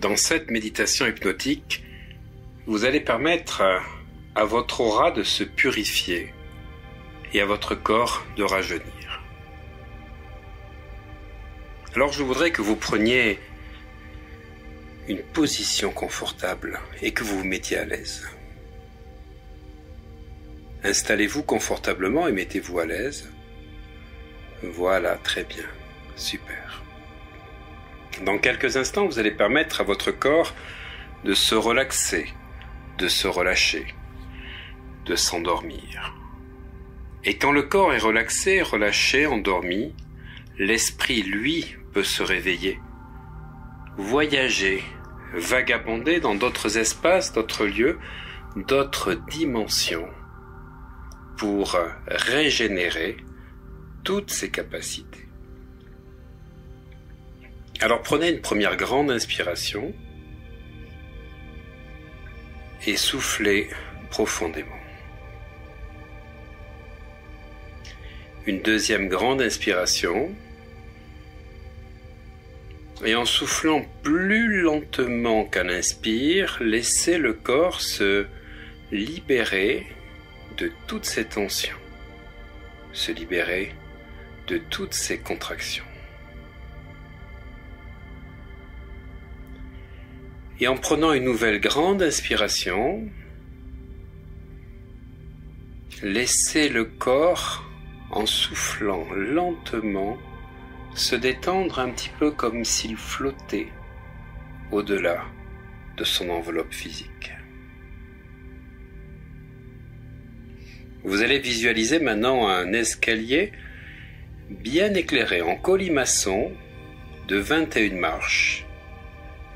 Dans cette méditation hypnotique, vous allez permettre à votre aura de se purifier et à votre corps de rajeunir. Alors je voudrais que vous preniez une position confortable et que vous vous mettiez à l'aise. Installez-vous confortablement et mettez-vous à l'aise. Voilà, très bien, super. Dans quelques instants, vous allez permettre à votre corps de se relaxer, de se relâcher, de s'endormir. Et quand le corps est relaxé, relâché, endormi, l'esprit, lui, peut se réveiller, voyager, vagabonder dans d'autres espaces, d'autres lieux, d'autres dimensions, pour régénérer toutes ses capacités. Alors prenez une première grande inspiration et soufflez profondément. Une deuxième grande inspiration et en soufflant plus lentement qu'à l'inspire, laissez le corps se libérer de toutes ces tensions, se libérer de toutes ces contractions. Et en prenant une nouvelle grande inspiration, laissez le corps, en soufflant lentement, se détendre un petit peu comme s'il flottait au-delà de son enveloppe physique. Vous allez visualiser maintenant un escalier bien éclairé en colimaçon de 21 marches.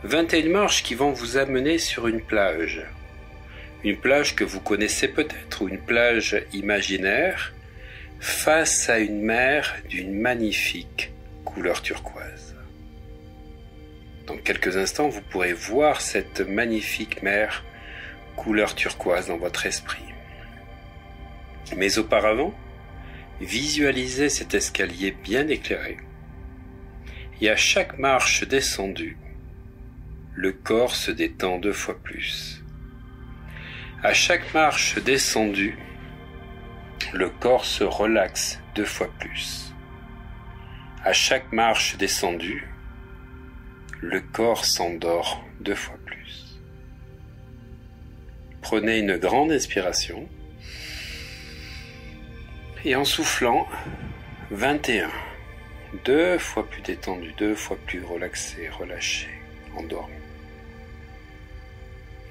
21 marches qui vont vous amener sur une plage que vous connaissez peut-être, ou une plage imaginaire, face à une mer d'une magnifique couleur turquoise. Dans quelques instants, vous pourrez voir cette magnifique mer couleur turquoise dans votre esprit. Mais auparavant, visualisez cet escalier bien éclairé, et à chaque marche descendue, le corps se détend 2 fois plus. À chaque marche descendue, le corps se relaxe 2 fois plus. À chaque marche descendue, le corps s'endort 2 fois plus. Prenez une grande inspiration et en soufflant, 21, 2 fois plus détendu, 2 fois plus relaxé, relâché, endormi.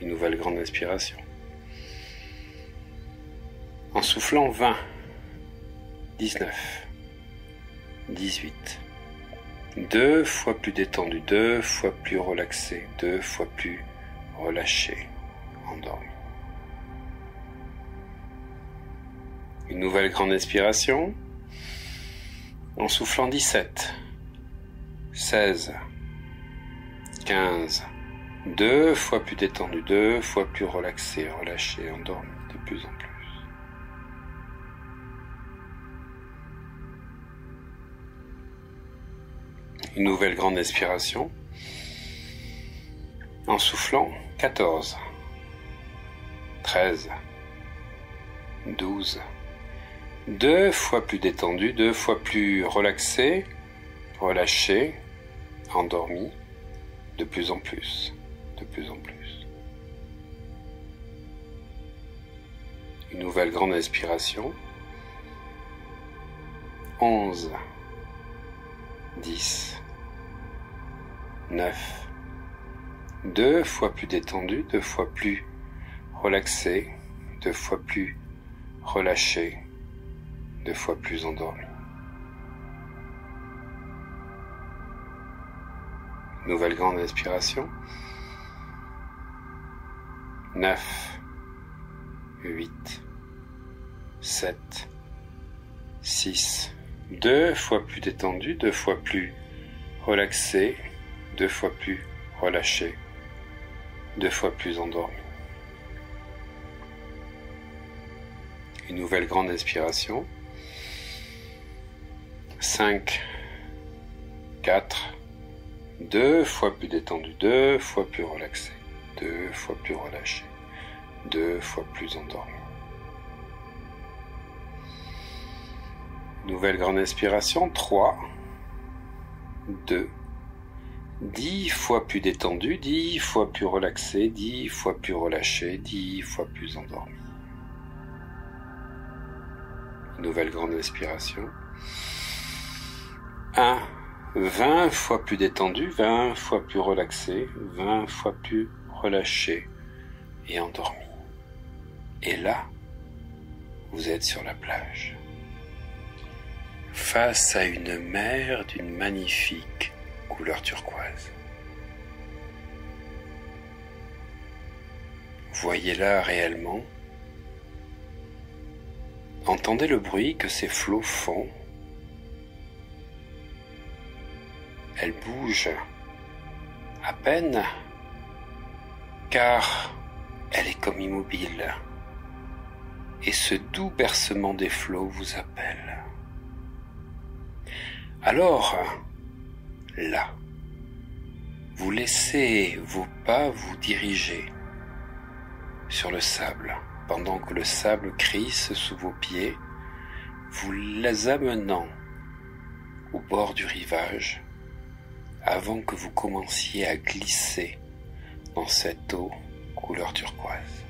Une nouvelle grande inspiration. En soufflant 20, 19, 18, 2 fois plus détendu, 2 fois plus relaxé, 2 fois plus relâché, endormi. Une nouvelle grande inspiration. En soufflant 17, 16, 15, 2 fois plus détendu, 2 fois plus relaxé, relâché, endormi de plus en plus. Une nouvelle grande inspiration. En soufflant 14, 13, 12, 2 fois plus détendu, 2 fois plus relaxé, relâché, endormi de plus en plus. De plus en plus. Une nouvelle grande inspiration. 11, 10, 9, 2 fois plus détendu, 2 fois plus relaxé, 2 fois plus relâché, 2 fois plus endormi. Nouvelle grande inspiration. 9, 8, 7, 6, 2 fois plus détendu, 2 fois plus relaxé, 2 fois plus relâché, 2 fois plus endormi. Une nouvelle grande inspiration. 5, 4, 2 fois plus détendu, 2 fois plus relaxé, 2 fois plus relâché, 2 fois plus endormi. Nouvelle grande inspiration, 3, 2, 10 fois plus détendu, 10 fois plus relaxé, 10 fois plus relâché, 10 fois plus endormi. Nouvelle grande inspiration. 1, 20 fois plus détendu, 20 fois plus relaxé, 20 fois plus relâché et endormi. Et là, vous êtes sur la plage, face à une mer d'une magnifique couleur turquoise. Voyez-la réellement. Entendez le bruit que ces flots font. Elle bouge à peine, car elle est comme immobile. Et ce doux bercement des flots vous appelle. Alors, là, vous laissez vos pas vous diriger sur le sable, pendant que le sable crisse sous vos pieds, vous les amenant au bord du rivage, avant que vous commenciez à glisser dans cette eau couleur turquoise.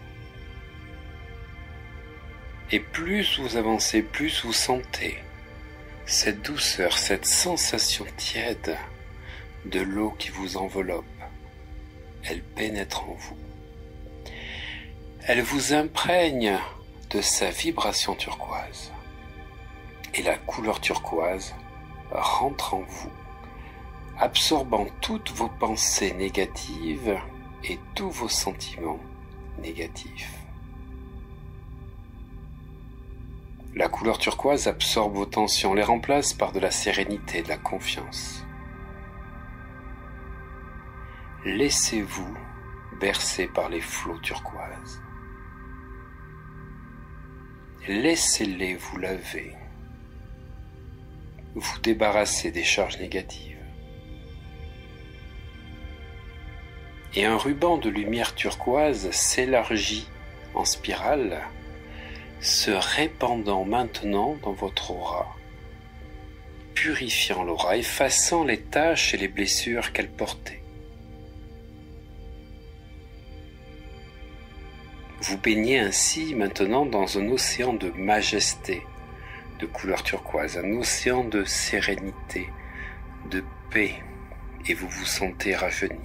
Et plus vous avancez, plus vous sentez cette douceur, cette sensation tiède de l'eau qui vous enveloppe. Elle pénètre en vous. Elle vous imprègne de sa vibration turquoise. Et la couleur turquoise rentre en vous, absorbant toutes vos pensées négatives et tous vos sentiments négatifs. La couleur turquoise absorbe vos tensions, les remplace par de la sérénité, de la confiance. Laissez-vous bercer par les flots turquoises. Laissez-les vous laver, vous débarrasser des charges négatives. Et un ruban de lumière turquoise s'élargit en spirale, se répandant maintenant dans votre aura, purifiant l'aura, effaçant les taches et les blessures qu'elle portait. Vous baignez ainsi maintenant dans un océan de majesté, de couleur turquoise, un océan de sérénité, de paix, et vous vous sentez rajeuni.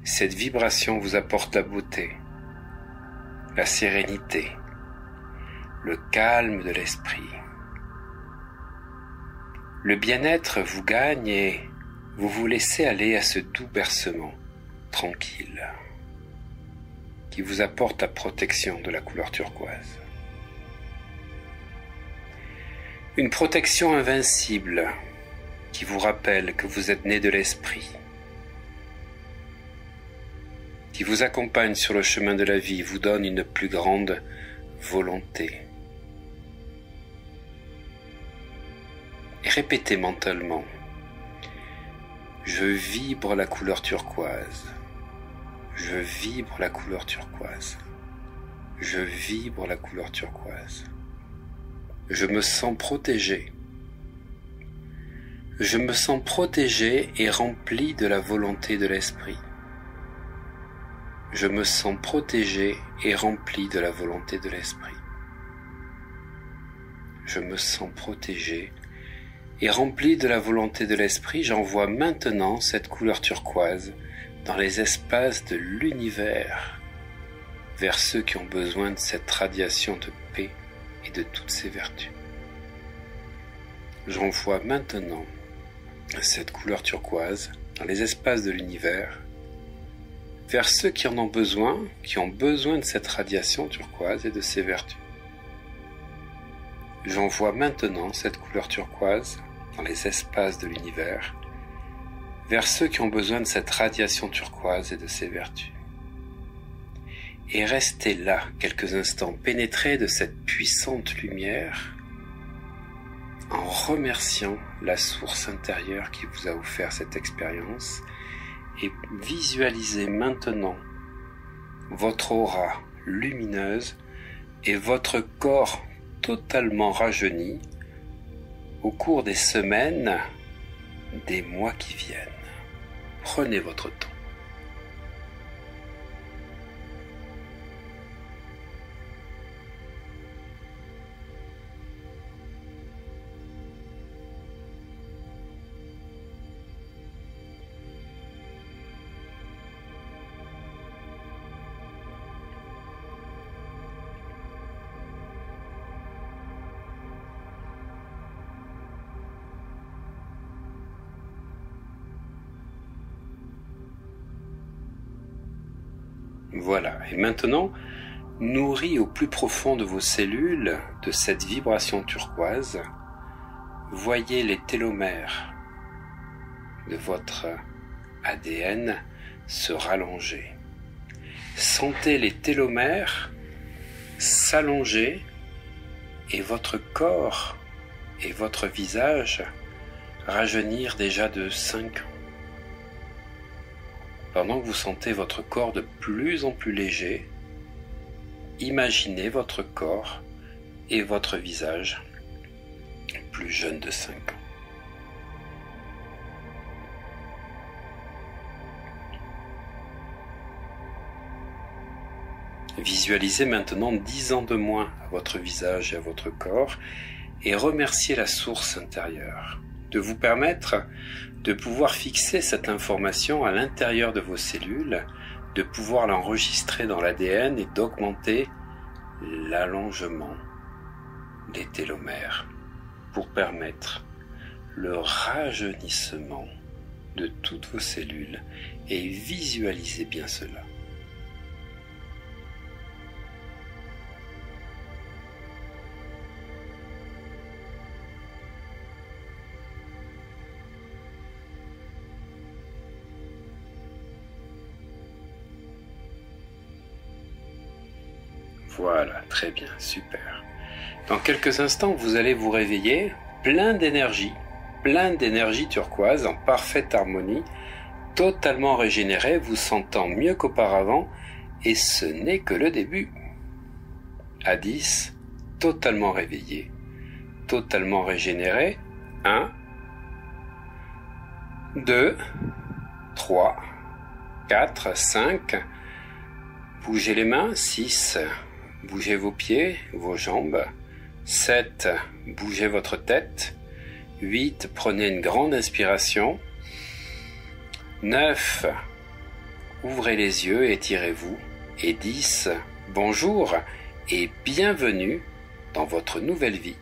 Cette vibration vous apporte la beauté, la sérénité, le calme de l'esprit. Le bien-être vous gagne et vous vous laissez aller à ce doux bercement tranquille qui vous apporte la protection de la couleur turquoise. Une protection invincible qui vous rappelle que vous êtes né de l'esprit, qui vous accompagne sur le chemin de la vie, vous donne une plus grande volonté. Et répétez mentalement: je vibre la couleur turquoise. Je vibre la couleur turquoise. Je vibre la couleur turquoise. Je me sens protégé. Je me sens protégé et rempli de la volonté de l'esprit. Je me sens protégé et rempli de la volonté de l'esprit. Je me sens protégé et rempli de la volonté de l'esprit. J'envoie maintenant cette couleur turquoise dans les espaces de l'univers, vers ceux qui ont besoin de cette radiation de paix et de toutes ses vertus. J'envoie maintenant cette couleur turquoise dans les espaces de l'univers, vers ceux qui en ont besoin de cette radiation turquoise et de ses vertus. J'envoie maintenant cette couleur turquoise dans les espaces de l'univers, vers ceux qui ont besoin de cette radiation turquoise et de ses vertus. Et restez là quelques instants, pénétrés de cette puissante lumière, en remerciant la source intérieure qui vous a offert cette expérience et visualisez maintenant votre aura lumineuse et votre corps totalement rajeuni au cours des semaines, des mois qui viennent. Prenez votre temps. Voilà, et maintenant, nourri au plus profond de vos cellules de cette vibration turquoise, voyez les télomères de votre ADN se rallonger. Sentez les télomères s'allonger et votre corps et votre visage rajeunir déjà de 5 ans. Pendant que vous sentez votre corps de plus en plus léger, imaginez votre corps et votre visage plus jeune de 5 ans. Visualisez maintenant 10 ans de moins à votre visage et à votre corps et remerciez la source intérieure de vous permettre de pouvoir fixer cette information à l'intérieur de vos cellules, de pouvoir l'enregistrer dans l'ADN et d'augmenter l'allongement des télomères pour permettre le rajeunissement de toutes vos cellules et visualisez bien cela. Voilà, très bien, super. Dans quelques instants, vous allez vous réveiller plein d'énergie turquoise en parfaite harmonie, totalement régénéré, vous sentant mieux qu'auparavant, et ce n'est que le début. À 10, totalement réveillé, totalement régénéré. 1, 2, 3, 4, 5, bougez les mains. 6, bougez vos pieds, vos jambes. 7, bougez votre tête. 8, prenez une grande inspiration. 9, ouvrez les yeux et étirez-vous. Et 10, bonjour et bienvenue dans votre nouvelle vie.